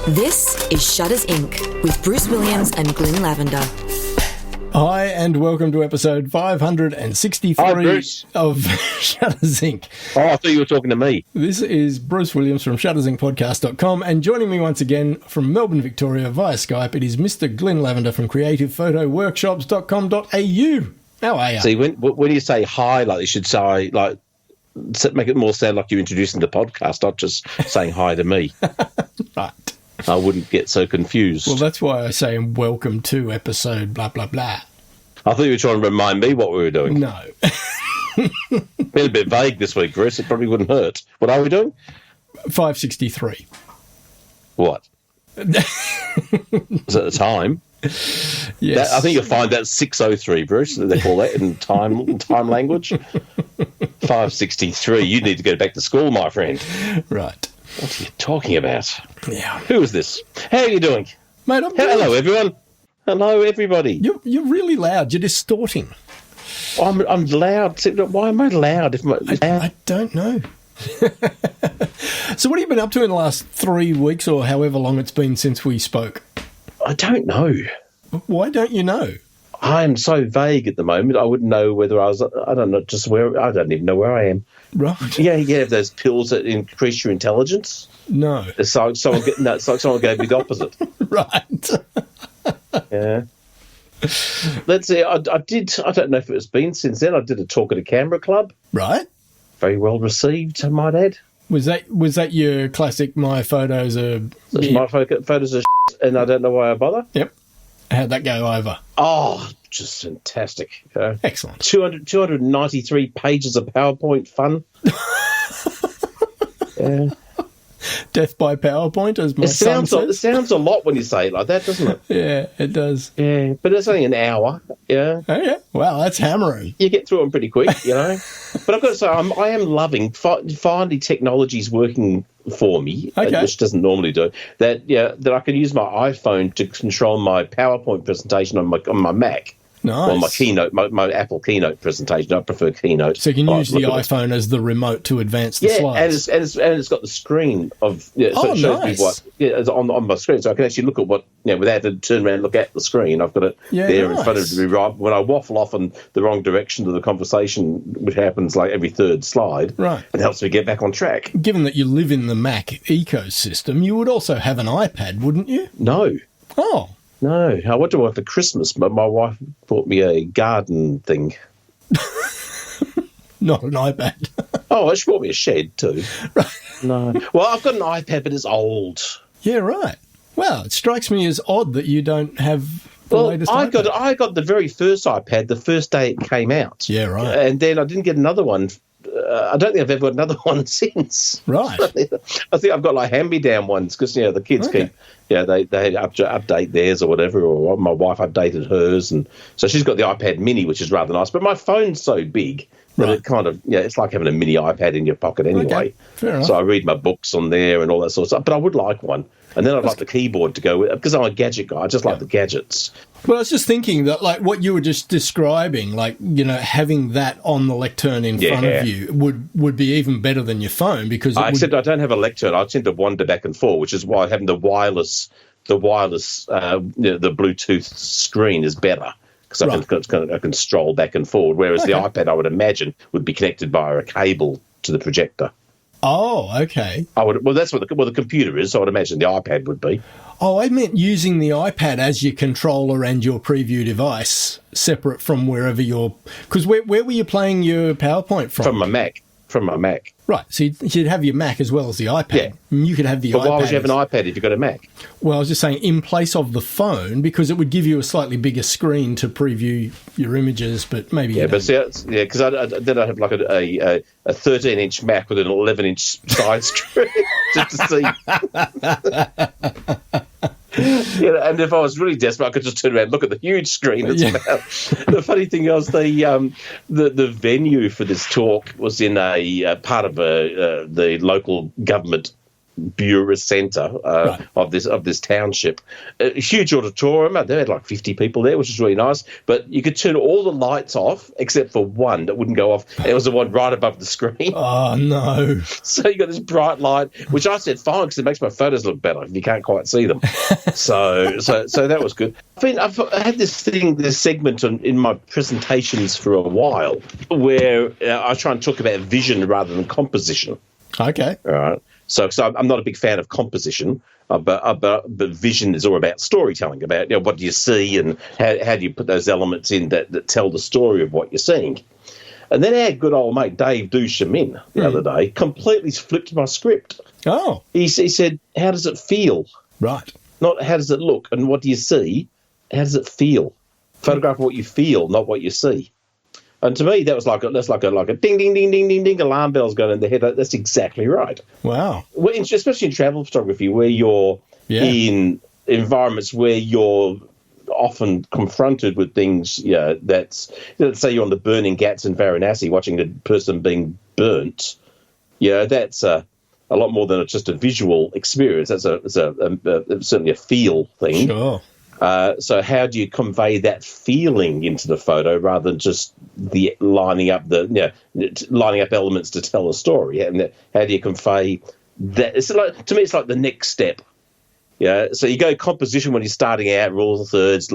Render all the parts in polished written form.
This is Shutters Inc. with Bruce Williams and Glynn Lavender. Hi, and welcome to episode 563 of Shutters Inc. Oh, I thought you were talking to me. This is Bruce Williams from shuttersincpodcast.com, and joining me once again from Melbourne, Victoria via Skype, it is Mr. Glynn Lavender from creativephotoworkshops.com.au. How are you? See, when you say hi, like you should say, like, make it more sound like you're introducing the podcast, not just saying hi to me. Right. I wouldn't get so confused. Well, that's why I say welcome to episode blah, blah, blah. I thought you were trying to remind me what we were doing. No. Been a bit vague this week, Bruce. It probably wouldn't hurt. What are we doing? 563. What? Is it the time? Yes. I think you'll find that's 603, Bruce. They call that in time language. 563. You need to go back to school, my friend. Right. What are you talking about? Yeah. Who is this? How are you doing? Mate, I'm good. Hello, everyone. Hello, everybody. You're really loud. You're distorting. I'm loud. Why am I loud? I don't know. So what have you been up to in the last 3 weeks or however long it's been since we spoke? I don't know. Why don't you know? I'm so vague at the moment. I wouldn't know whether I was, I don't know, just where, I don't even know where I am. Right. Yeah, you have those pills that increase your intelligence. No. It's like someone gave me the opposite. Right. Yeah. Let's see, I don't know if it's been since then. I did a talk at a camera club. Right. Very well received, I might add. Was that your classic my photos are... My photos are shit, and I don't know why I bother. Yep. How'd that go over? Oh, just fantastic. Excellent. 293 pages of PowerPoint fun. Yeah. Death by PowerPoint, as my son says. It sounds a lot when you say it like that, doesn't it? Yeah, it does. Yeah, but it's only an hour. Yeah. Oh, yeah. Wow, that's hammering. You get through them pretty quick, you know. But I've got to say, I am loving, finally technology's working for me, okay. Which doesn't normally do, that I can use my iPhone to control my PowerPoint presentation on my Mac. Nice. Or my Keynote, my Apple Keynote presentation. I prefer Keynote. So you can use the iPhone as the remote to advance the slides. and it's got the screen of so it shows nice. me what it's on my screen, so I can actually look at what without having to turn around and look at the screen. I've got it there in front of me. Right when I waffle off in the wrong direction to the conversation, which happens like every third slide, right? It helps me get back on track. Given that you live in the Mac ecosystem, you would also have an iPad, wouldn't you? No. Oh. No, I went to one for Christmas, but my wife bought me a garden thing. Not an iPad. Oh, she bought me a shed too. Right. No. Well, I've got an iPad, but it's old. Yeah, right. Well, it strikes me as odd that you don't have the latest iPad. I got the very first iPad the first day it came out. Yeah, right. And then I didn't get another one. I don't think I've ever got another one since. Right. I think I've got like hand-me-down ones because the kids keep, they update theirs or whatever, or my wife updated hers, and so she's got the iPad Mini, which is rather nice. But my phone's so big that it kind of it's like having a mini iPad in your pocket anyway. Okay. Fair enough. So I read my books on there and all that sort of stuff. But I would like one, and then I'd like the keyboard to go with it because I'm a gadget guy. I just like the gadgets. Well, I was just thinking that, like, what you were just describing, like, having that on the lectern in front of you would be even better than your phone because... Except I don't have a lectern. I tend to wander back and forth, which is why having the wireless, the Bluetooth screen is better because I can stroll back and forward, whereas the iPad, I would imagine, would be connected via a cable to the projector. Oh, okay. Well, that's what the computer is, so I would imagine the iPad would be. Oh, I meant using the iPad as your controller and your preview device, separate from wherever you're... Because where were you playing your PowerPoint from? From my Mac. Right, so you'd have your Mac as well as the iPad. Yeah. And you could have the iPad. But why would you have an iPad if you've got a Mac? Well, I was just saying, in place of the phone, because it would give you a slightly bigger screen to preview your images, but maybe because then I have like a 13-inch Mac with an 11-inch side screen just to see. And if I was really desperate, I could just turn around and look at the huge screen. The funny thing was the venue for this talk was in a part of the local government Bura Centre of this township. A huge auditorium. They had like 50 people there, which was really nice. But you could turn all the lights off except for one that wouldn't go off. And it was the one right above the screen. Oh, no. So you got this bright light, which I said fine because it makes my photos look better if you can't quite see them. so that was good. I've had this segment in my presentations for a while where I try and talk about vision rather than composition. Okay. All right. So I'm not a big fan of composition, but vision is all about storytelling, about what do you see and how do you put those elements in that tell the story of what you're seeing. And then our good old mate Dave Duchemin the other day completely flipped my script. Oh. He said, how does it feel? Right. Not how does it look and what do you see? How does it feel? Photograph what you feel, not what you see. And to me, that's like a ding, ding, ding, ding, ding, ding, alarm bells going in the head. That's exactly right. Wow. Especially in travel photography, where you're in environments where you're often confronted with things, let's say you're on the burning Ghats in Varanasi watching a person being burnt. That's a lot more than just a visual experience. That's certainly a feel thing. Sure. So how do you convey that feeling into the photo rather than just the lining up elements to tell a story? And how do you convey that? To me, it's like the next step. Yeah, so you go composition when you're starting out, rules of thirds,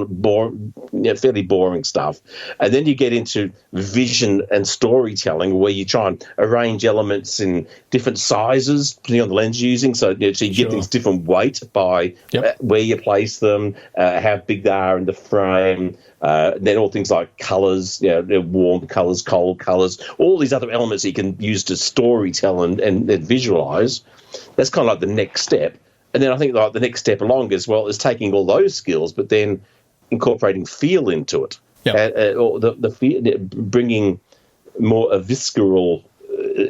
fairly boring stuff, and then you get into vision and storytelling, where you try and arrange elements in different sizes depending on the lens you're using. So you get things different weight by where you place them, how big they are in the frame. Then all things like colours, warm colours, cold colours, all these other elements you can use to storytell and visualise. That's kind of like the next step. And then I think like the next step along as well is taking all those skills, but then incorporating feel into it, or the bringing more a visceral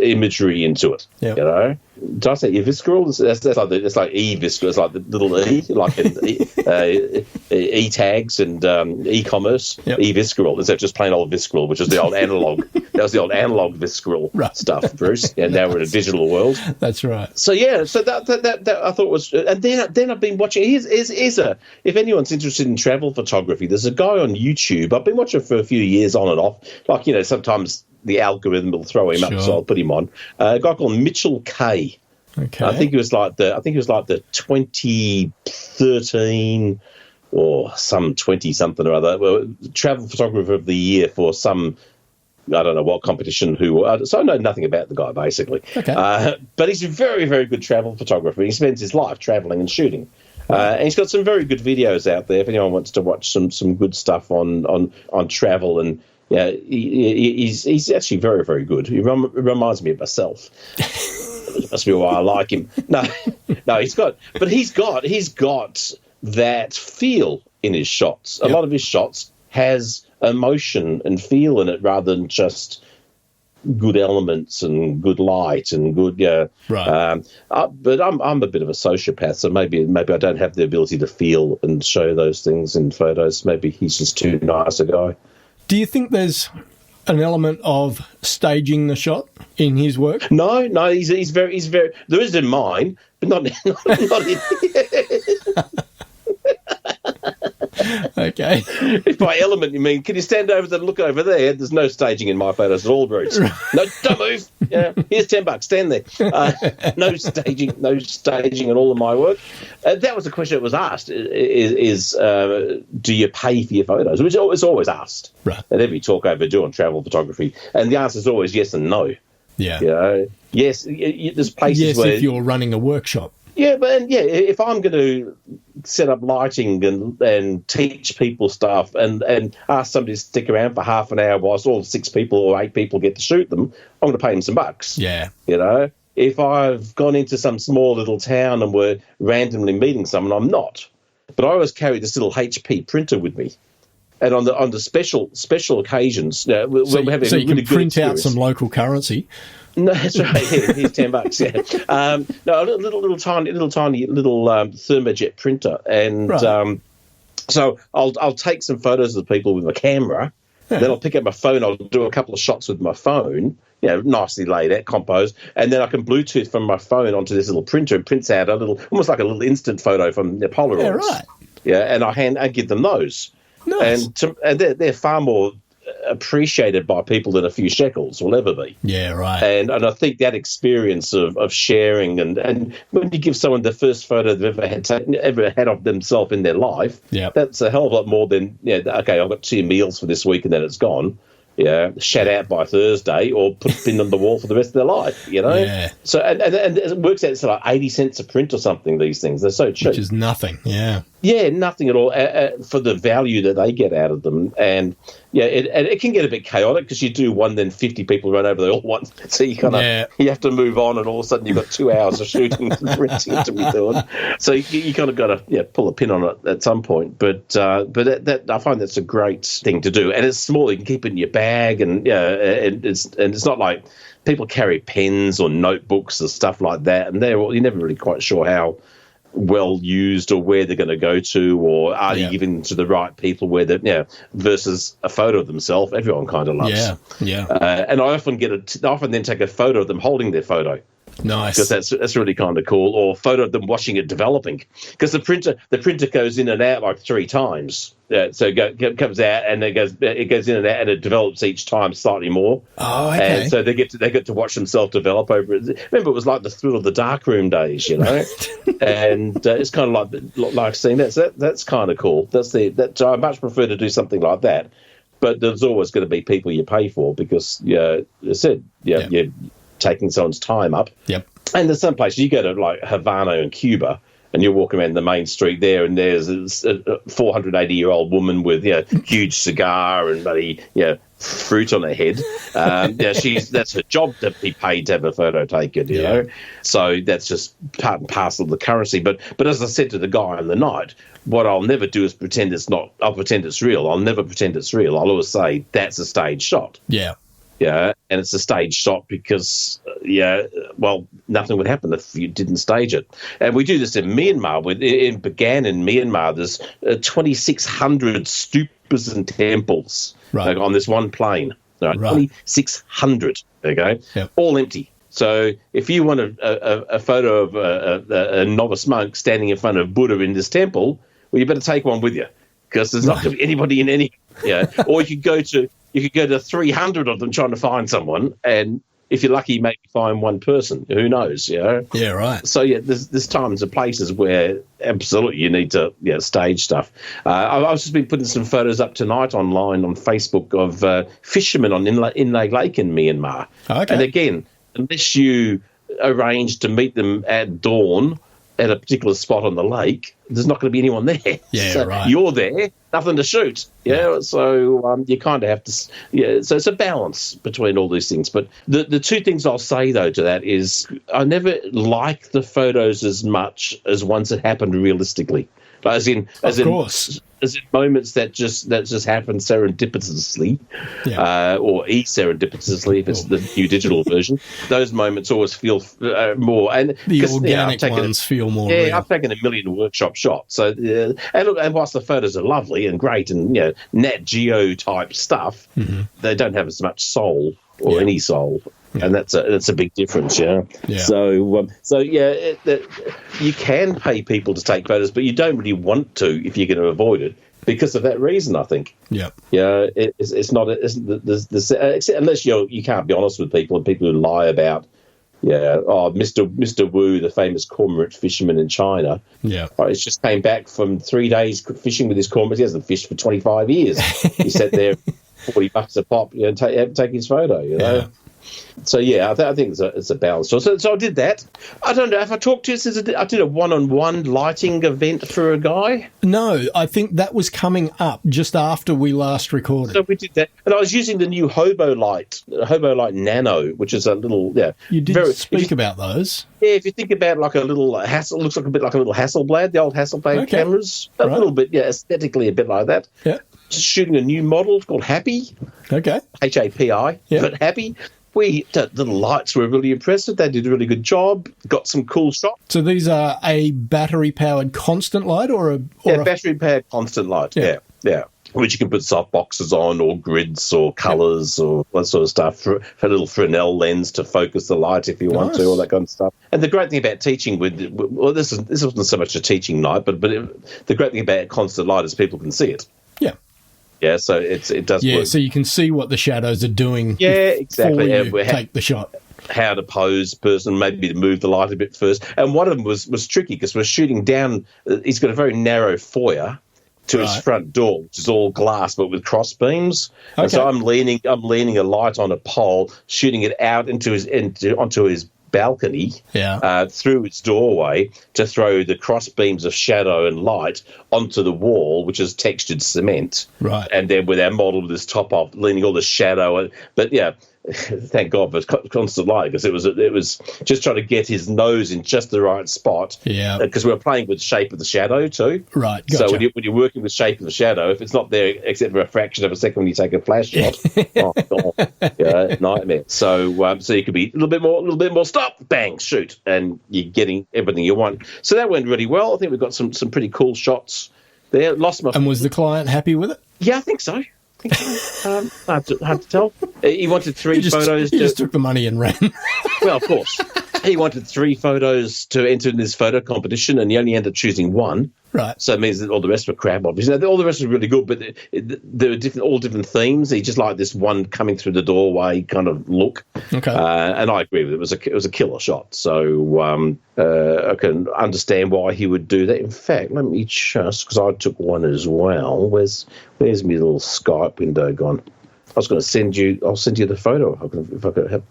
imagery into it. Yep. Did I say visceral? That's like e-visceral. It's like the little e, like in e-tags and e-commerce. Yep. E-visceral instead of just plain old visceral, which is the old analog. That was the old analog visceral stuff, Bruce. And now we're in a digital world. That's right. So so that I thought was, and then I've been watching. If anyone's interested in travel photography, there's a guy on YouTube. I've been watching for a few years on and off. Like sometimes the algorithm will throw him up, so I'll put him on. A guy called Mitchell Kay. Okay. I think it was like the 2013 or some 20 something or other travel photographer of the year for some, I don't know what competition. So I know nothing about the guy basically. Okay. But he's a very, very good travel photographer. He spends his life traveling and shooting. And he's got some very good videos out there if anyone wants to watch some good stuff on travel. And he's actually very, very good. He reminds me of myself. It must be why I like him. No, he's got that feel in his shots. A lot of his shots has emotion and feel in it rather than just good elements and good light and good right. But I'm a bit of a sociopath, so maybe I don't have the ability to feel and show those things in photos. Maybe he's just too nice a guy. Do you think there's an element of staging the shot in his work? No, he's very. There is in mine, but not in. Okay. If by element you mean, can you stand over there and look over there? There's no staging in my photos at all, Bruce. No, don't move. Yeah, here's $10. Stand there. No staging in all of my work. That was the question that was asked: is do you pay for your photos? Which is always asked at every talk I ever do on travel photography, and the answer is always yes and no. Yeah. Yes. There's places where if you're running a workshop. Yeah, but if I'm going to set up lighting and teach people stuff and ask somebody to stick around for half an hour whilst all 6 people or 8 people get to shoot them, I'm going to pay them some bucks. Yeah. If I've gone into some small little town and we're randomly meeting someone, I'm not. But I always carry this little HP printer with me. And on the special occasions, we're having so a you really can print good out some local currency. No, that's right. Here's $10. Yeah. No, a little tiny thermojet printer, and so I'll take some photos of the people with my camera. Yeah. Then I'll pick up my phone. I'll do a couple of shots with my phone, nicely laid out, composed, and then I can Bluetooth from my phone onto this little printer. It prints out almost like a little instant photo from the Polaroids. Yeah, right. Yeah, and I give them those. Nice. And they're far more appreciated by people than a few shekels will ever be. Yeah, right. And I think that experience of sharing and when you give someone the first photo they've ever had of themselves in their life, that's a hell of a lot more than, okay, I've got 2 meals for this week and then it's gone. Yeah, shat out by Thursday or put a pin on the wall for the rest of their life, Yeah. So, and it works out to like 80 cents a print or something, these things. They're so cheap. Which is nothing, yeah. Yeah, nothing at all for the value that they get out of them. And, it can get a bit chaotic because you do one, then 50 people run over the all once. So you kind of you have to move on, and all of a sudden you've got 2 hours of shooting and printing to be doing. So you kind of got to pull a pin on it at some point. But that I find that's a great thing to do, and it's small. You can keep it in your bag, and it's not like people carry pens or notebooks or stuff like that, and you're never really quite sure how well used or where they're going to go to, or are you giving them to the right people versus a photo of themselves everyone kind of loves. And I often then take a photo of them holding their photo. Nice, because that's really kind of cool. Or a photo of them watching it developing, because the printer goes in and out like 3 times. So it comes out and it goes in and out, and it develops each time slightly more. Oh, okay. And so they get to watch themselves develop over it. Remember, it was like the thrill of the darkroom days, and it's kind of like seeing that. So that's kind of cool. So I much prefer to do something like that. But there's always going to be people you pay for because, as I said, you're taking someone's time up. Yep. And there's some places you go to like Havana in Cuba, and you walk around the main street there, and there's a 480-year-old woman with huge cigar and bloody fruit on her head. That's her job to be paid to have a photo taken. You know, so that's just part and parcel of the currency. But as I said to the guy on the night, what I'll never do is pretend it's not. I'll pretend it's real. I'll never pretend it's real. I'll always say that's a stage shot. Yeah. Yeah, and it's a stage shot because, nothing would happen if you didn't stage it. And we do this in Myanmar. It began in Myanmar. There's 2,600 stupas and temples on this one plane. Right. 2,600, okay? Yep. All empty. So if you want a photo of a novice monk standing in front of Buddha in this temple, well, you better take one with you because there's not going to be anybody in any. Or you could go to 300 of them trying to find someone, and if you're lucky, you maybe find one person. Who knows? Yeah, right. So there's times and places where absolutely you need to stage stuff. I've just been putting some photos up tonight online on Facebook of fishermen on Inle Lake in Myanmar. Okay. And again, unless you arrange to meet them at dawn at a particular spot on the lake, there's not going to be anyone there. Yeah, so right. You're there, nothing to shoot. So you kind of have to. So it's a balance between all these things. But the 2 things I'll say though to that is I never like the photos as much as ones that happened realistically. As in moments that just happen serendipitously, or serendipitously if it's the new digital version. Those moments always feel more, and the organic ones feel more. Yeah, real. I've taken a million workshop shots. So, and whilst the photos are lovely and great, and Nat Geo type stuff, they don't have as much soul or any soul. Yeah. And that's a big difference, So you can pay people to take photos, but you don't really want to if you're going to avoid it because of that reason. I think. Yeah. It's not. Unless you can't be honest with people, and people who lie about. Mr. Wu, the famous cormorant fisherman in China. He's just came back from 3 days fishing with his cormorant. He hasn't fished for 25 years. He sat there, $40 a pop, take his photo. Yeah. So I think it's a balance. So I did that. I don't know if I talked to you since I did a one-on-one lighting event for a guy. No, I think that was coming up just after we last recorded. So we did that, and I was using the new Hobo Light Nano, which is a little You did speak about those. Yeah, if you think about like a little Hassel, looks like a bit like a little Hasselblad, the old Hasselblad cameras, a little bit, aesthetically a bit like that. Yeah. Just shooting a new model. It's called Happy. Okay. HAPI. Yeah. But Happy. The lights were really impressive. They did a really good job. Got some cool shots. So these are a battery-powered constant light or a battery-powered constant light, Yeah. Which you can put soft boxes on, or grids, or colours, or that sort of stuff. For a little Fresnel lens to focus the light if you want to, all that kind of stuff. And the great thing about teaching this wasn't so much a teaching night, but the great thing about constant light is people can see it. Yeah. Yeah, so it does work. So you can see what the shadows are doing. Yeah, exactly. Before you take the shot. How to pose person, maybe to move the light a bit first. And one of them was tricky because we're shooting down. He's got a very narrow foyer to his front door, which is all glass but with cross beams. Okay. And so I'm leaning a light on a pole, shooting it out onto his balcony through its doorway to throw the cross beams of shadow and light onto the wall, which is textured cement. Right. And then with our model with this top off, leaning all the shadow. But yeah, thank God for constant light, because it was just trying to get his nose in just the right spot. Yeah. Because we were playing with the shape of the shadow too. Right. Gotcha. So when you're working with shape of the shadow, if it's not there except for a fraction of a second when you take a flash shot, oh God, nightmare. So you could be a little bit more, stop, bang, shoot, and you're getting everything you want. So that went really well. I think we've got some pretty cool shots there. And was the client happy with it? Yeah, I think so. Hard to tell. He wanted three photos. He just took the money and ran. Well, of course. He wanted 3 photos to enter in this photo competition, and he only ended up choosing 1. Right. So it means that all the rest were crap, obviously. All the rest was really good, but there were all different themes. He just liked this one coming through the doorway kind of look. Okay. And I agree with it. It was a killer shot. So I can understand why he would do that. In fact, let me just, because I took one as well. Where's my little Skype window gone? I was going to send you. I'll send you the photo if I could have.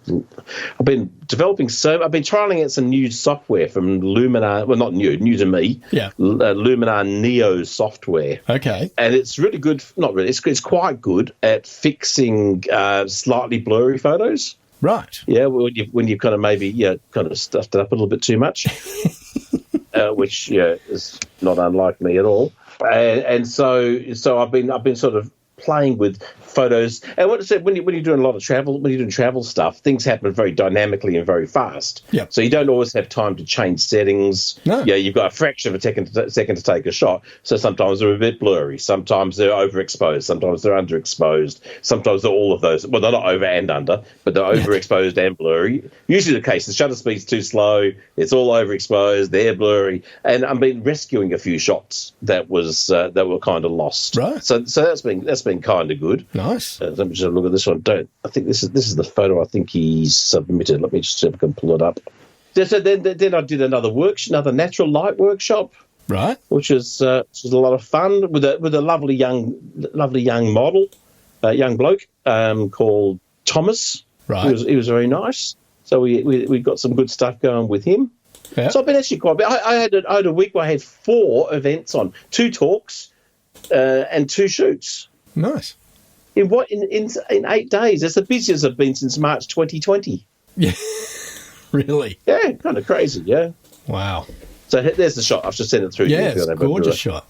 I've been trialing out some new software from Luminar. Well, not new to me. Yeah. Luminar Neo software. Okay. And it's really good. Not really. It's quite good at fixing slightly blurry photos. Right. Yeah. When you've kind of maybe kind of stuffed it up a little bit too much, which is not unlike me at all. And so I've been sort of playing with photos. And what I said, when you're doing a lot of travel, when you're doing travel stuff, things happen very dynamically and very fast. Yeah. So you don't always have time to change settings. No. Yeah, you've got a fraction of a second to take a shot. So sometimes they're a bit blurry. Sometimes they're overexposed. Sometimes they're underexposed. Sometimes they're all of those. Well, they're not over and under, but they're overexposed and blurry. Usually the case, the shutter speed's too slow. It's all overexposed. They're blurry. And I've been rescuing a few shots that were kind of lost. Right. So that's been kind of good. Nice. Let me just have a look at this one. I think this is the photo I think he's submitted. Let me just see if I can pull it up. So then I did another natural light workshop. Right. Which was a lot of fun with a lovely young model, young bloke called Thomas. Right. He was very nice. So we got some good stuff going with him. Yeah. So I've been actually quite. I had a week where I had 4 events on, 2 talks, and 2 shoots. Nice. In 8 days? That's the busiest I've been since March 2020. Yeah. Really? Yeah, kind of crazy, yeah. Wow. So there's the shot. I've just sent it through. Yeah, it's a gorgeous shot.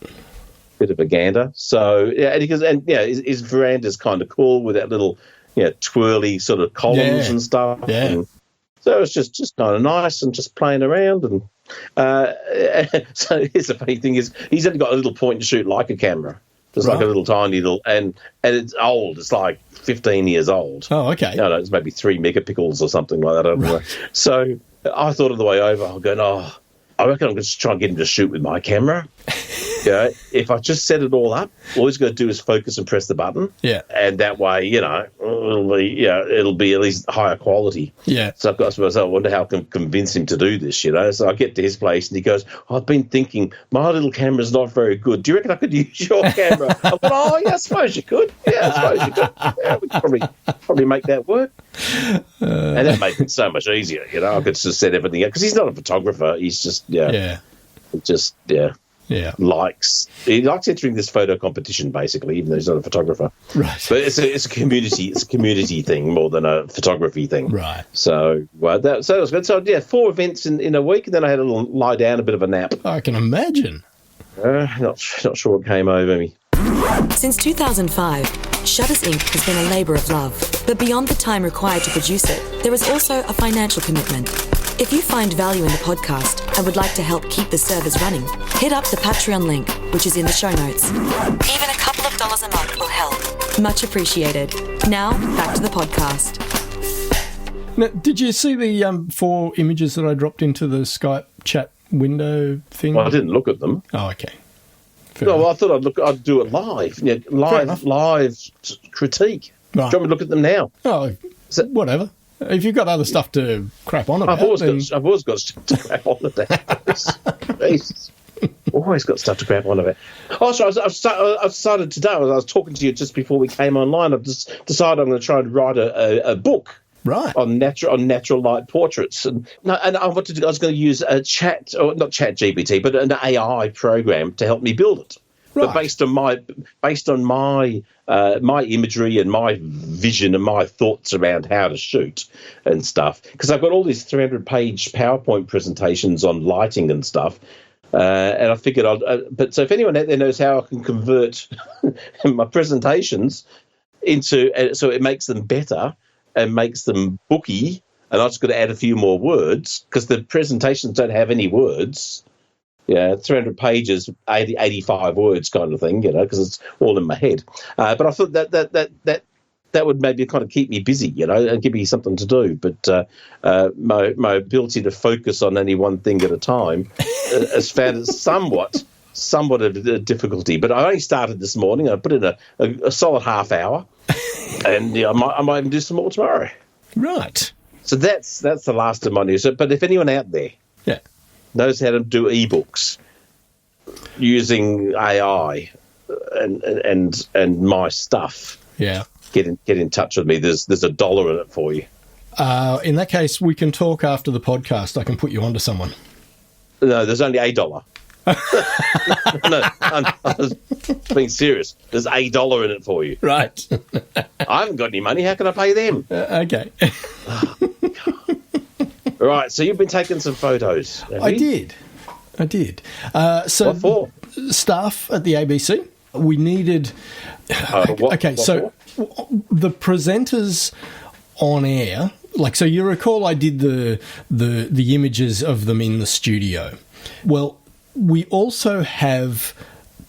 Bit of a gander. So, yeah, his veranda's kind of cool with that little, twirly sort of columns and stuff. Yeah. And so it's just kind of nice and just playing around. And so here's the funny thing is he's only got a little point-and-shoot Leica camera. It's like a little tiny little, and it's old. It's like 15 years old. Oh, okay. No, it's maybe 3 megapixels or something like that. I don't know. So I thought on the way over, I'm going, I reckon I'm going to try and get him to shoot with my camera. If I just set it all up, all he's got to do is focus and press the button. Yeah. And that way, it'll be at least higher quality. Yeah. So I've got to myself, I wonder how I can convince him to do this, So I get to his place and he goes, I've been thinking, my little camera's not very good. Do you reckon I could use your camera? I went, yeah, I suppose you could. Yeah, I suppose you could. Yeah, we could probably make that work. And that made it so much easier, I could just set everything up. Because he's not a photographer. He's just, he likes entering this photo competition, basically, even though he's not a photographer. Right. But it's a community thing more than a photography thing. Right. So that was good. So 4 events in a week, and then I had a little lie down, a bit of a nap. I can imagine. Not sure what came over me. Since 2005, Shutters Inc. has been a labour of love. But beyond the time required to produce it, there is also a financial commitment. If you find value in the podcast and would like to help keep the servers running, hit up the Patreon link which is in the show notes. Even a couple of dollars a month will help. Much appreciated. Now, back to the podcast. Now, did you see the 4 images that I dropped into the Skype chat window thing? Well, I didn't look at them. Oh, okay. No, I thought I'd do it live. Yeah, live critique. Right. Do you want me to look at them now? Oh, whatever. If you've got other stuff to crap on about, I've always got stuff to crap on about. Jesus. Always got stuff to crap on about. Oh, sorry, I've decided today, I was talking to you just before we came online, I've just decided I'm going to try and write a book. Right. On natural light portraits, and I was going to use not Chat GPT, but an AI program to help me build it. Right. But based on my imagery and my vision and my thoughts around how to shoot and stuff, because I've got all these 300-page PowerPoint presentations on lighting and stuff, and I figured but so if anyone out there knows how I can convert my presentations into so it makes them better and makes them booky, and I've just got to add a few more words because the presentations don't have any words. Yeah, 300 pages, 85 words kind of thing, because it's all in my head. But I thought that would maybe kind of keep me busy, and give me something to do. But my ability to focus on only one thing at a time has found it somewhat of a difficulty. But I only started this morning. I put in a solid half hour. And I might even do some more tomorrow. Right. So that's the last of my news. But if anyone out there knows how to do ebooks using AI and my stuff, get in touch with me. There's $1 in it for you. In that case, we can talk after the podcast. I can put you onto someone. No, there's only $1. No, I was being serious. There's $1 in it for you. Right. I haven't got any money. How can I pay them? Okay. Right, so you've been taking some photos. I did. So what for? Staff at the ABC, we needed... What so for? The presenters on air... so you recall I did the images of them in the studio. Well, we also have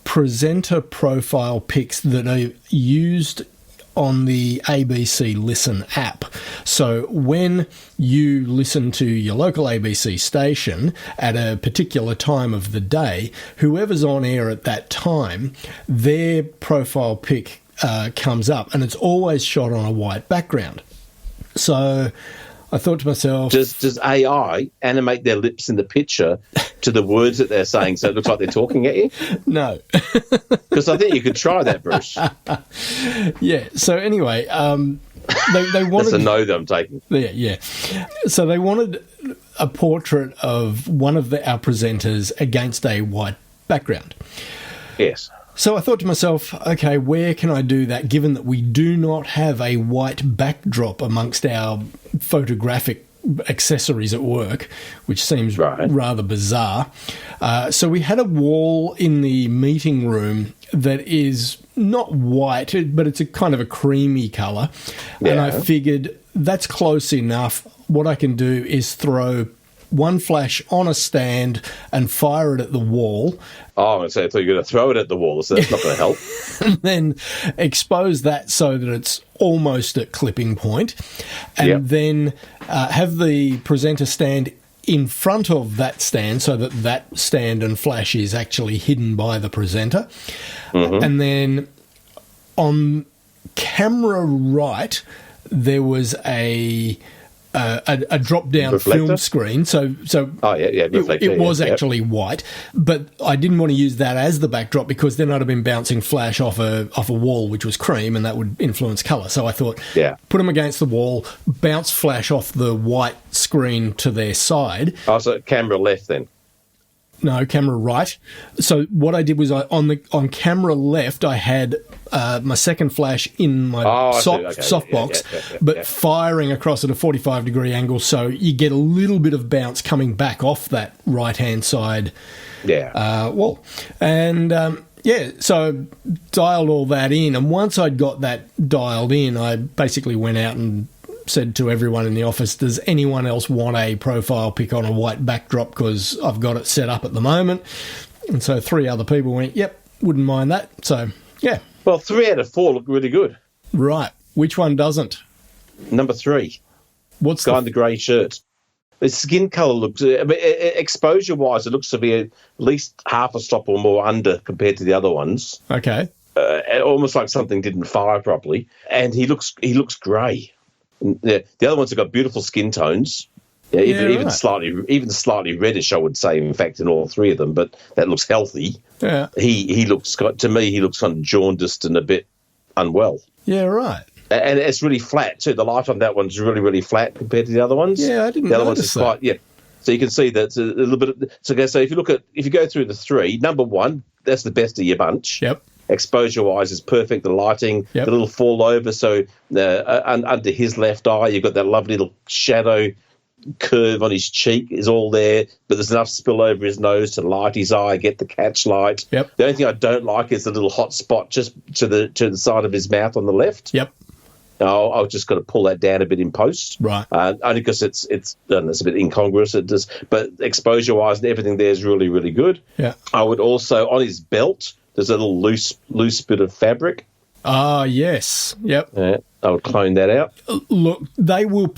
presenter profile pics that are used on the ABC Listen app. So when you listen to your local ABC station at a particular time of the day, whoever's on air at that time, their profile pic comes up, and it's always shot on a white background. So I thought to myself... Does AI animate their lips in the picture to the words that they're saying so it looks like they're talking at you? No. Because I think you could try that, Bruce. Yeah. So anyway, they wanted... That's a no that I'm taking. Yeah. So they wanted a portrait of one of our presenters against a white background. Yes. So I thought to myself, okay, where can I do that, given that we do not have a white backdrop amongst our photographic accessories at work, which seems rather bizarre. So we had a wall in the meeting room that is not white, but it's a kind of a creamy colour. Yeah. And I figured that's close enough. What I can do is throw one flash on a stand and fire it at the wall. Oh, I thought you were going to throw it at the wall, so that's not going to help. And then expose that so that it's almost at clipping point, and then have the presenter stand in front of that stand so that that stand and flash is actually hidden by the presenter. Mm-hmm. And then on camera right, there was a drop-down film screen, so it was actually white, but I didn't want to use that as the backdrop because then I'd have been bouncing flash off a wall which was cream, and that would influence colour. So I thought, put them against the wall, bounce flash off the white screen to their side. Oh, so camera left then? No, camera right. So what I did was on camera left, I had my second flash in my softbox, but firing across at a 45-degree angle, so you get a little bit of bounce coming back off that right-hand side wall. And, so dialed all that in. And once I'd got that dialed in, I basically went out and said to everyone in the office, does anyone else want a profile pic on a white backdrop, because I've got it set up at the moment. And so 3 other people went, yep, wouldn't mind that. So, yeah. Well, 3 out of 4 look really good. Right. Which one doesn't? Number 3. What's guy in the grey shirt? The skin colour looks, exposure-wise, it looks to be at least half a stop or more under compared to the other ones. Okay. Almost like something didn't fire properly. And he looks grey. The other ones have got beautiful skin tones. Yeah, even slightly reddish, I would say. In fact, in all 3 of them, but that looks healthy. Yeah, he looks, to me, he looks kind of jaundiced and a bit unwell. Yeah, right. And it's really flat too. The light on that one's really, really flat compared to the other ones. Yeah, I didn't The other notice ones are quite, yeah. So you can see that it's a little bit. So if you go through the 3, number 1, that's the best of your bunch. Yep. Exposure-wise is perfect. The lighting, yep. The little fall over. So under his left eye, you've got that lovely little shadow curve on his cheek is all there, but there's enough spill over his nose to light his eye, get the catch light. Yep. The only thing I don't like is the little hot spot just to the side of his mouth on the left. Yep. I've just got to pull that down a bit in post, right? Only because it's a bit incongruous. But exposure-wise, everything there is really, really good. Yeah. I would also on his belt. There's a little loose bit of fabric. Ah, yes. Yep. Yeah, I would clone that out. Look, they will.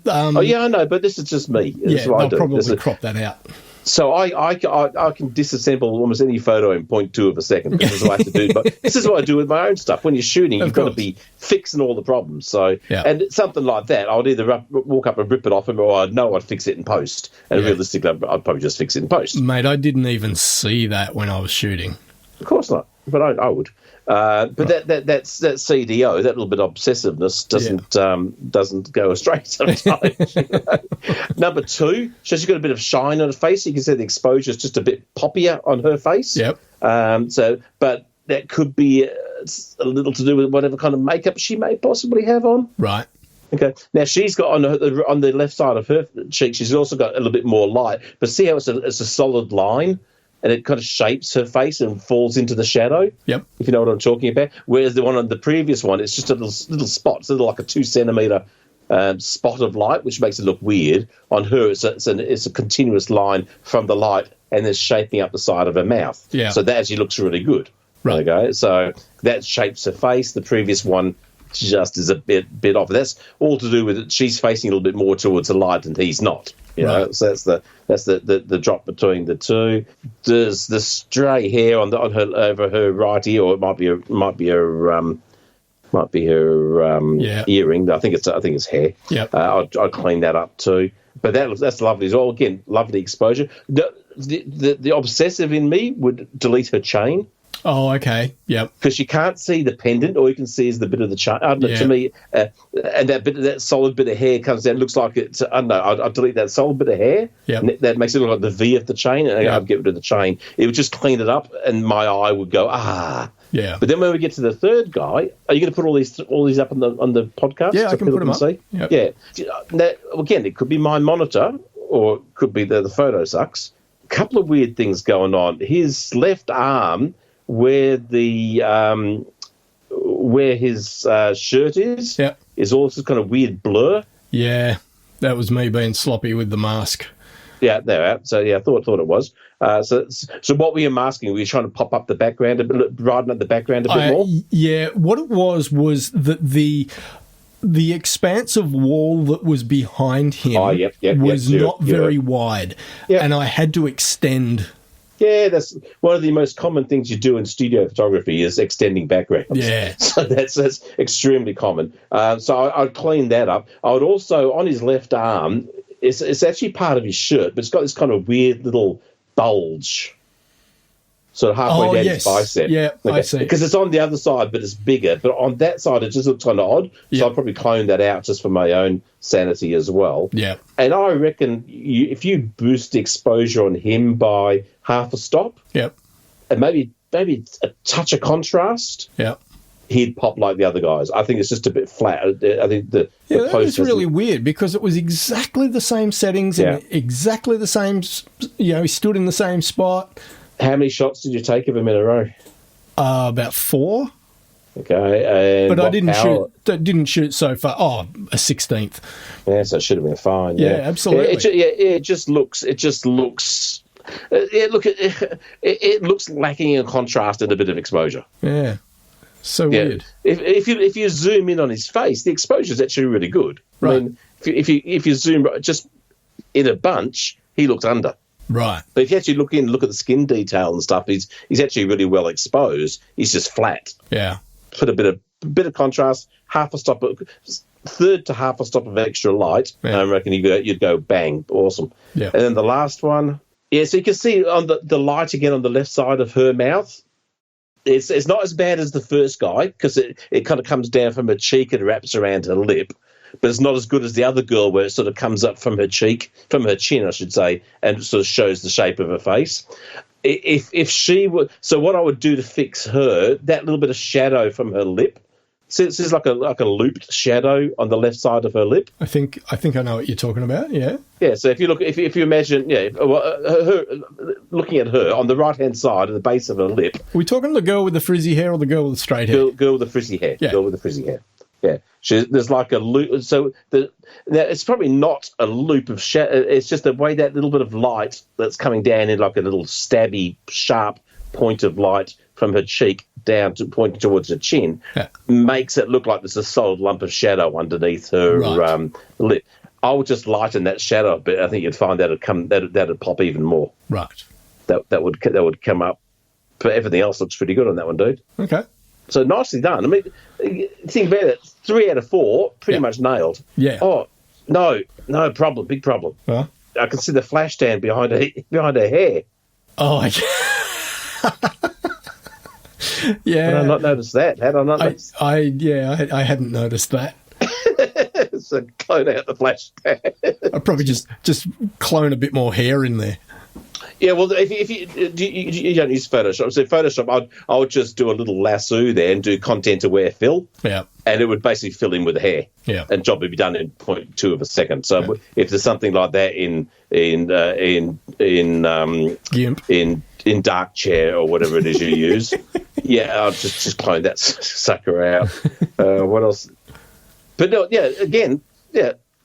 Oh yeah, I know, but this is just me. Yeah, they'll probably crop that out. So I can disassemble almost any photo in 0.2 of a second. This is what I have to do. But this is what I do with my own stuff. When you're shooting, you've got to be fixing all the problems. So and something like that, I would either walk up and rip it off him, or I'd fix it in post. And realistically, I'd probably just fix it in post. Mate, I didn't even see that when I was shooting. Of course not, but I would. But that's that CDO, that little bit of obsessiveness doesn't go astray sometimes. Number 2, she's got a bit of shine on her face. You can see the exposure is just a bit poppier on her face. Yep. But that could be a little to do with whatever kind of makeup she may possibly have on. Right. Okay. Now she's got on the left side of her cheek. She's also got a little bit more light. But see how it's a solid line. And it kind of shapes her face and falls into the shadow. Yep. If you know what I'm talking about. Whereas the one on the previous one, it's just a little spot. It's like a 2 centimetre spot of light, which makes it look weird. On her, it's a continuous line from the light and then shaping up the side of her mouth. Yeah. So that actually looks really good. Right. Okay. So that shapes her face. The previous one just is a bit off. That's all to do with it. She's facing a little bit more towards the light and he's not. You know, so that's the drop between the 2. There's the stray hair on her over her right ear, or it might be her earring. I think it's hair. Yeah, I'd clean that up too. But that's lovely as well. Again, lovely exposure. The obsessive in me would delete her chain. Oh, okay. Yep. Because you can't see the pendant, all you can see is the bit of the chain. To me, and that solid bit of hair comes down. It looks like it's. I don't know. I'd delete that solid bit of hair. Yeah. That makes it look like the V of the chain, and I'd get rid of the chain. It would just clean it up, and my eye would go Yeah. But then when we get to the third guy, are you going to put all these up on the podcast? Yeah, I can put them up. See? Yep. Yeah. Now, again, it could be my monitor, or it could be the photo sucks. A couple of weird things going on. His left arm, where his shirt is also kind of weird blur. Yeah, that was me being sloppy with the mask. Yeah, there. So I thought it was. So what were you masking? Were you trying to pop up the background brighten up the background a bit more? Yeah, what it was that the expanse of wall that was behind him was not very wide, and I had to extend. Yeah, that's one of the most common things you do in studio photography is extending backgrounds. Yeah. So that's extremely common. So I'd clean that up. I would also, on his left arm, it's actually part of his shirt, but it's got this kind of weird little bulge sort of halfway down his bicep. Yeah, I see. Because it's on the other side, but it's bigger. But on that side, it just looks kind of odd. So I'll probably clone that out just for my own sanity as well. Yeah. And I reckon if you boost the exposure on him by half a stop, and maybe a touch of contrast, he'd pop like the other guys. I think it's just a bit flat. I think the post was really weird because it was exactly the same settings and exactly the same. He stood in the same spot. How many shots did you take of him in a row? About 4. Okay, but I didn't shoot so far. Oh, a 16th. Yeah, so it should have been fine. Yeah, absolutely. It just looks. it looks lacking in contrast and a bit of exposure. Yeah, so weird. If you zoom in on his face, the exposure is actually really good. Right. I mean, if you zoom just in a bunch, he looks under. Right. But if you actually look at the skin detail and stuff, he's actually really well exposed. He's just flat. Yeah. Put a bit of contrast, third to half a stop of extra light. Yeah. I reckon you'd go bang, awesome. Yeah. And then the last one, so you can see on the light again on the left side of her mouth. It's not as bad as the first guy because it kind of comes down from her cheek and wraps around her lip. But it's not as good as the other girl where it sort of comes up from her chin, I should say, and sort of shows the shape of her face. If she were, so what I would do to fix her, that little bit of shadow from her lip, so it's like a looped shadow on the left side of her lip. I think I know what you're talking about. Yeah. Yeah. So if you imagine, her looking at her on the right hand side at the base of her lip. Are we talking the girl with the frizzy hair or the girl with the straight hair? Girl with the frizzy hair. Yeah. Girl with the frizzy hair. Yeah, there's like a loop. So it's probably not a loop of shadow. It's just the way that little bit of light that's coming down in like a little stabby, sharp point of light from her cheek down to pointing towards her chin makes it look like there's a solid lump of shadow underneath her lip. I would just lighten that shadow a bit. I think you'd find that'd pop even more. Right. That would come up. But everything else looks pretty good on that one, dude. Okay. So nicely done. I mean, think about it. 3 out of 4, pretty much nailed. Yeah. Oh, no problem, big problem. Huh? I can see the flash stand behind her hair. Oh, yeah. Had I not noticed that? Had I not noticed? I hadn't noticed that. So clone out the flash stand. I'd probably just clone a bit more hair in there. Yeah, well, if you don't use Photoshop, so Photoshop, I would just do a little lasso there and do content aware fill. Yeah. And it would basically fill in with the hair. Yeah. And job would be done in 0.2 of a second. So if there's something like that in Dark Chair or whatever it is you use, I'll just clone that sucker out. What else? But no,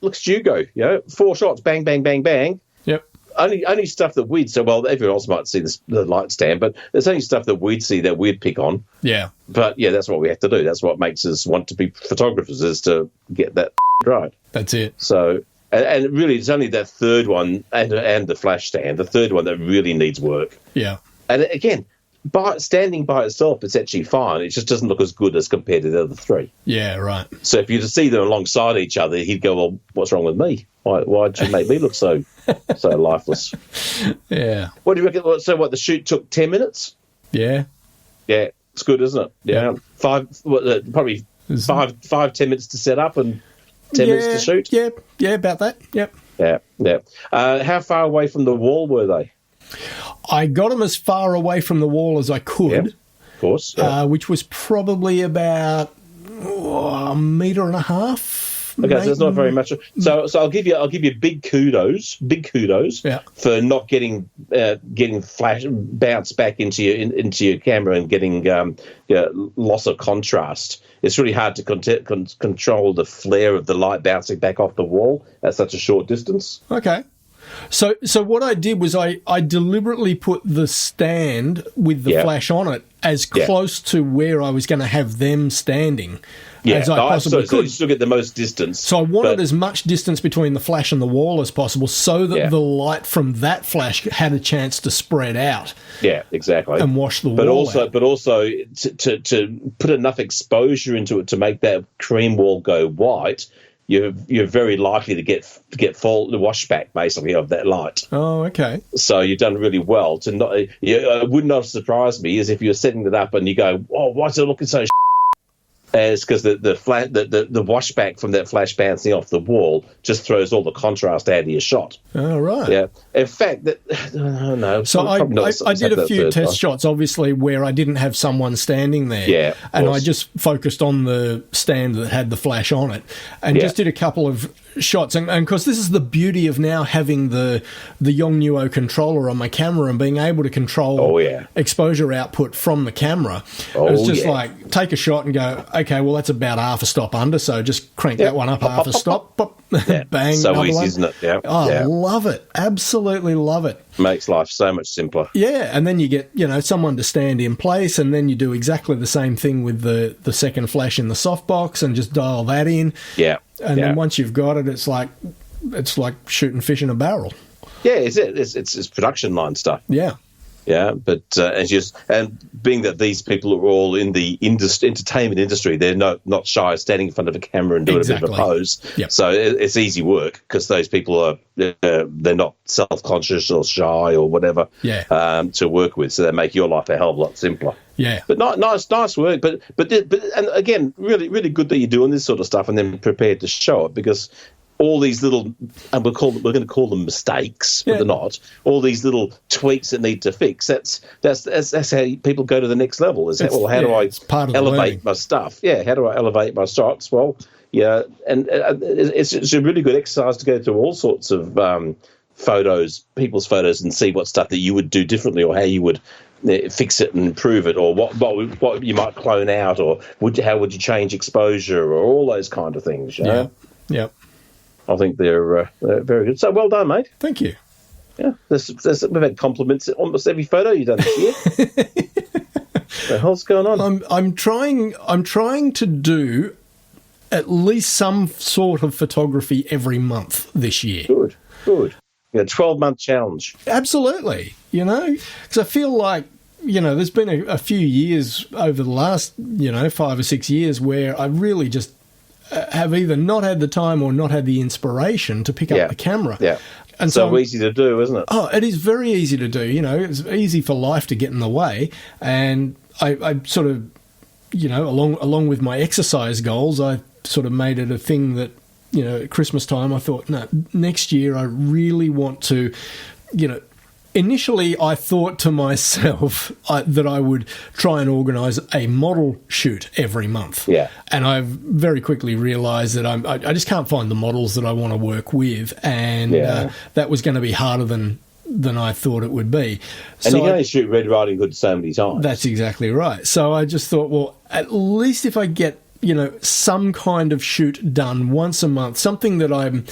looks Hugo. 4 shots, bang, bang, bang, bang. Yep. Only stuff that we'd everyone else might see the light stand, but there's only stuff that we'd see that we'd pick on. Yeah. But that's what we have to do. That's what makes us want to be photographers, is to get that right. That's it. So, and really, it's only that third one and the flash stand, the third one that really needs work. Yeah. And again, standing by itself, it's actually fine. It just doesn't look as good as compared to the other 3. Yeah, right. So if you to see them alongside each other, he'd go, well, what's wrong with me? Why'd you make me look so lifeless? Yeah. What do you reckon? So the shoot took 10 minutes? Yeah. Yeah, it's good, isn't it? Yeah. 10 minutes to set up and 10 minutes to shoot? Yeah, about that. Yep. Yeah. How far away from the wall were they? I got them as far away from the wall as I could. Of course. Which was probably about a metre and a half. Okay, so it's not very much. So I'll give you big kudos for not getting flash bounce back into your camera and getting loss of contrast. It's really hard to control the flare of the light bouncing back off the wall at such a short distance. Okay. So what I did was I deliberately put the stand with the flash on it as close to where I was going to have them standing as I possibly could. So you still get the most distance. So I wanted as much distance between the flash and the wall as possible so that the light from that flash had a chance to spread out. Yeah, exactly. And wash the wall out. But also to put enough exposure into it to make that cream wall go white, you're very likely to get the wash back basically of that light. Oh, okay. So you've done really well. It would not surprise me is if you're setting it up and you go, oh, why's it looking so? It's because the wash back from that flash bouncing off the wall just throws all the contrast out of your shot. Oh, right. Yeah. In fact, no. So I did a few test shots, obviously, where I didn't have someone standing there. Yeah. And I just focused on the stand that had the flash on it and just did a couple of shots. And of course, this is the beauty of now having the Yongnuo controller on my camera and being able to control exposure output from the camera. It was just like, take a shot and go, okay, well, that's about half a stop under, so just crank that one up half a stop, Yeah. Bang, so another easy, one. isn't it? Yeah. Oh, yeah. love it. Absolutely love it. Makes life so much simpler. Yeah, and then you get, someone to stand in place, and then you do exactly the same thing with the second flash in the softbox and just dial that in. Yeah. And then once you've got it, it's like shooting fish in a barrel. Yeah, it's production line stuff. Yeah. Yeah, but and being that these people are all in the entertainment industry, they're not shy of standing in front of a camera and doing a bit of a pose. Yep. So it's easy work because those people are they're not self-conscious or shy or whatever. Yeah. To work with, so they make your life a hell of a lot simpler. Yeah. But nice work. But and again, really really good that you're doing this sort of stuff and then prepared to show it, because all these little, and we're going to call them mistakes, but they're not. All these little tweaks that need to fix. That's how people go to the next level. How do I elevate my stuff? Yeah, how do I elevate my shots? Well, yeah, and it's a really good exercise to go through all sorts of photos, people's photos, and see what stuff that you would do differently, or how you would fix it and improve it, or what you might clone out, or how would you change exposure, or all those kind of things. You know? Yeah. I think they're very good. So well done, mate. Thank you. Yeah, we've had compliments almost every photo you've done this year. What the hell's going on? I'm trying to do at least some sort of photography every month this year. Good. Yeah, 12-month challenge. Absolutely. Because I feel like, there's been a few years over the last, 5 or 6 years where I really just have either not had the time or not had the inspiration to pick up the camera. Yeah. And so easy to do, isn't it? Oh, it is very easy to do. It's easy for life to get in the way. And I sort of, along with my exercise goals, I sort of made it a thing that, at Christmas time, I thought, no, next year I really want to, initially, I thought to myself that I would try and organise a model shoot every month. Yeah. And I've very quickly realised that I just can't find the models that I want to work with, and that was going to be harder than I thought it would be. And you can only shoot Red Riding Hood so many times. That's exactly right. So I just thought, well, at least if I get, some kind of shoot done once a month, something that I'm,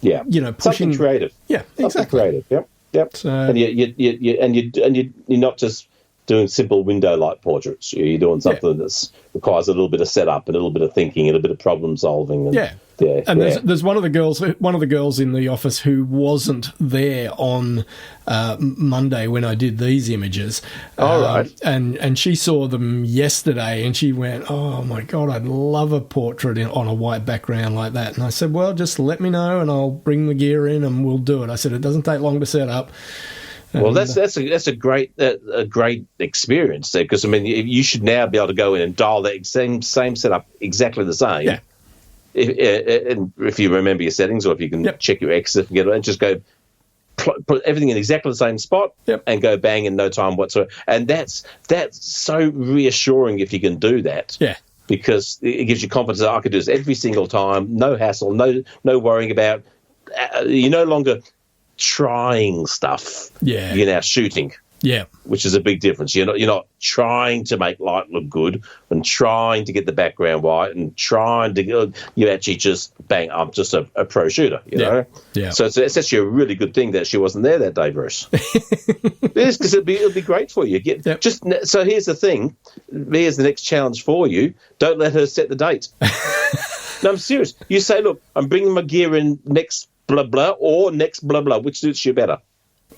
pushing. Something creative. Yeah, exactly. Something creative, Yep. So, and you're not just doing simple window light portraits. You're doing something that requires a little bit of setup, a little bit of thinking, and a bit of problem solving. And there's one of the girls in the office who wasn't there on Monday when I did these images. All right. And she saw them yesterday, and she went, "Oh my God, I'd love a portrait on a white background like that." And I said, "Well, just let me know, and I'll bring the gear in, and we'll do it." I said, "It doesn't take long to set up." Well, that's a great experience there, because you should now be able to go in and dial that same setup exactly the same. Yeah. If you remember your settings, or if you can check your exit and get it, and just go put everything in exactly the same spot and go bang in no time whatsoever. And that's so reassuring if you can do that. Yeah. Because it gives you confidence that I could do this every single time, no hassle, no worrying about. You're no longer trying stuff. Yeah. You're now shooting. Yeah. Which is a big difference. You're not trying to make light look good and trying to get the background white and trying to. You actually just bang. I'm just a pro shooter. You know. Yeah. So it's actually a really good thing that she wasn't there that day, Bruce. Yes, because it'll be great for you. So here's the thing. Here's the next challenge for you. Don't let her set the date. No, I'm serious. You say, look, I'm bringing my gear in next blah blah or next blah blah, which suits you better.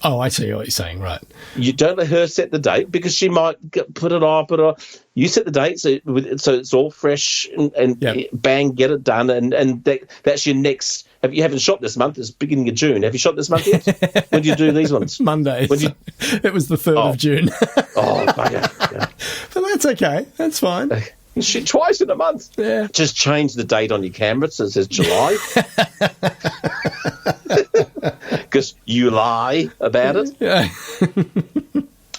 Oh, I see what you're saying, right. You don't let her set the date, because she might put it off. You set the date so it's all fresh and bang, get it done. And that's your next. If you haven't shot this month, it's beginning of June. Have you shot this month yet? When do you do these ones? Monday. It was the 3rd of June. Bugger. Yeah. But that's okay. That's fine. You shoot twice in a month. Yeah. Just change the date on your camera so it says July. Because you lie about it. Yeah.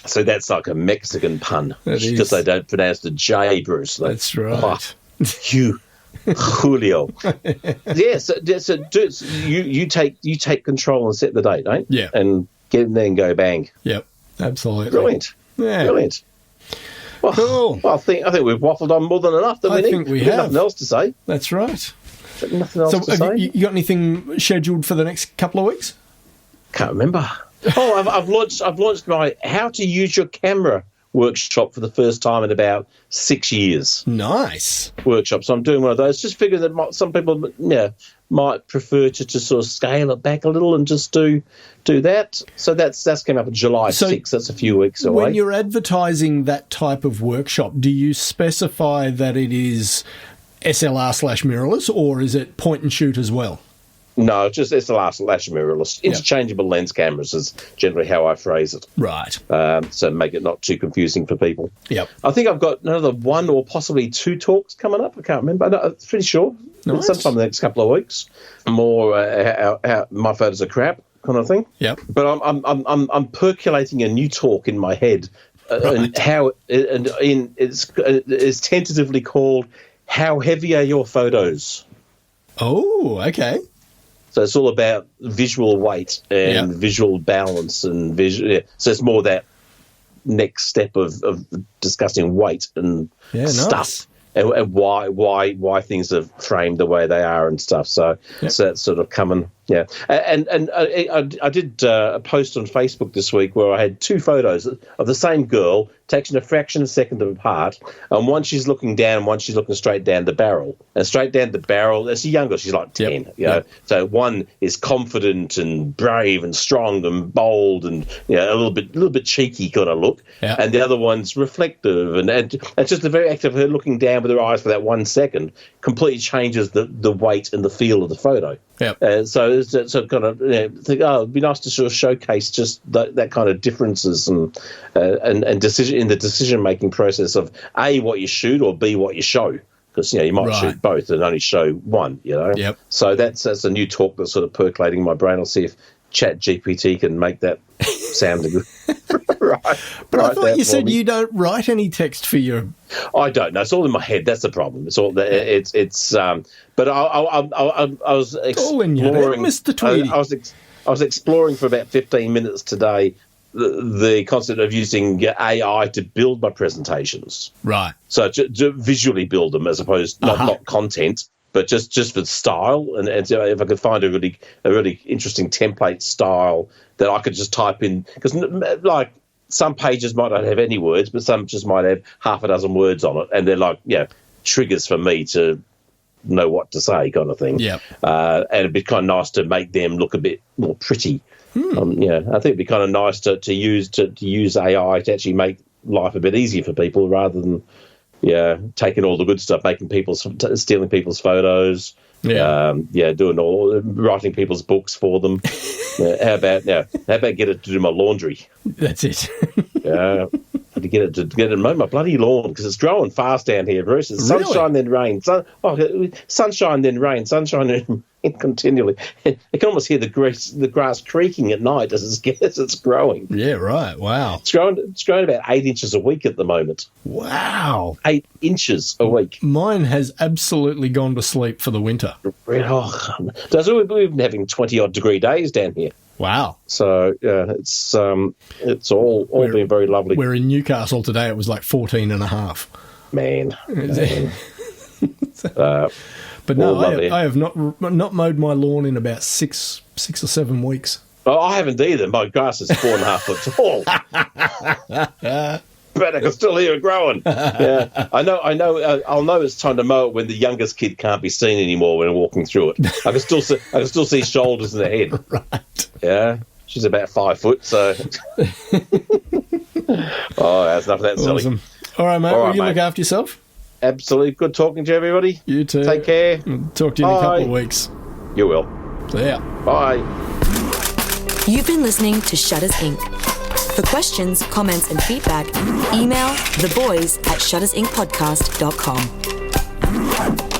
So that's like a Mexican pun. Because they don't pronounce the J, Bruce. That's right. Julio. You take control and set the date, right? Yeah. And get in there and go bang. Yep. Absolutely. Brilliant. Yeah. Brilliant. Well, cool. Well, I think we've waffled on more than enough. I think we have nothing else to say. That's right. Nothing else to say. You got anything scheduled for the next couple of weeks? Can't remember. Oh, I've launched my How to Use Your Camera workshop for the first time in about 6 years. Nice workshop. So I'm doing one of those. Just figuring that some people, might prefer to just sort of scale it back a little and just do that. So that's coming up in July 6th. That's a few weeks away. When you're advertising that type of workshop, do you specify that it is SLR/mirrorless, or is it point and shoot as well? No, just SLR/mirrorless. Interchangeable lens cameras is generally how I phrase it. Right. So make it not too confusing for people. Yep. I think I've got another 1 or possibly 2 talks coming up. I can't remember. I'm pretty sure. Nice. Sometime in the next couple of weeks. More how my photos are crap kind of thing. Yep. But I'm percolating a new talk in my head, and how it's tentatively called "How Heavy Are Your Photos?" Oh, okay. So it's all about visual weight and visual balance and visual. Yeah. So it's more that next step of discussing weight and stuff. Nice. And why things are framed the way they are and stuff. So that's sort of coming. Yeah, and I did a post on Facebook this week where I had 2 photos of the same girl taken a fraction of a second apart, and one she's looking down, and one she's looking straight down the barrel. And straight down the barrel, as a younger, she's like 10. You know, so one is confident and brave and strong and bold and a little bit cheeky kind of look, and the other one's reflective and just the very act of her looking down with her eyes for that 1 second completely changes the weight and the feel of the photo. Yep. So it's kind of think, it'd be nice to sort of showcase just that kind of differences and decision in the decision making process of A, what you shoot, or B, what you show, because you might shoot both and only show one. Yep. So that's a new talk that's sort of percolating in my brain. I'll see if Chat GPT can make that sound good. But I thought you said you don't write any text for your. I don't know. It's all in my head. That's the problem. It's all. It's. But I was exploring, Mr. Tweedy. I was exploring for about 15 minutes today the concept of using AI to build my presentations. Right. So to visually build them as opposed not content, but just for style. And so if I could find a really interesting template style that I could just type in, because like some pages might not have any words, but some just might have half a dozen words on it, and they're like triggers for me to know what to say, kind of thing. Yeah. And it'd be kind of nice to make them look a bit more pretty. I think it'd be kind of nice to use AI to actually make life a bit easier for people rather than taking all the good stuff, stealing people's photos, writing people's books for them. How about get it to do my laundry? That's it. To get it to mow my bloody lawn, because it's growing fast down here, Bruce. It's sunshine then rain, sunshine then rain, sunshine then continually. You can almost hear the grass creaking at night as it's growing. Yeah, right. Wow. It's growing about 8 inches a week at the moment. Wow. 8 inches a week. Mine has absolutely gone to sleep for the winter. We've been having 20-odd degree days down here. Wow. So it's all been very lovely. We're in Newcastle today. It was like 14 and a half. Man. But no, I have not mowed my lawn in about six or 7 weeks. Oh, I haven't either. My grass is 4.5 foot tall. But I can still hear it growing. Yeah, I know. I'll know it's time to mow it when the youngest kid can't be seen anymore when I'm walking through it. I can still see shoulders and a head. Right. Yeah, she's about 5 foot. So, that's enough of that silly. Awesome. All right, mate. Will you look after yourself? Absolutely. Good talking to everybody. You too. Take care. Talk to you in a couple of weeks. You will. See ya. Bye. You've been listening to Shutters Inc. For questions, comments, and feedback, email theboys@shuttersincpodcast.com.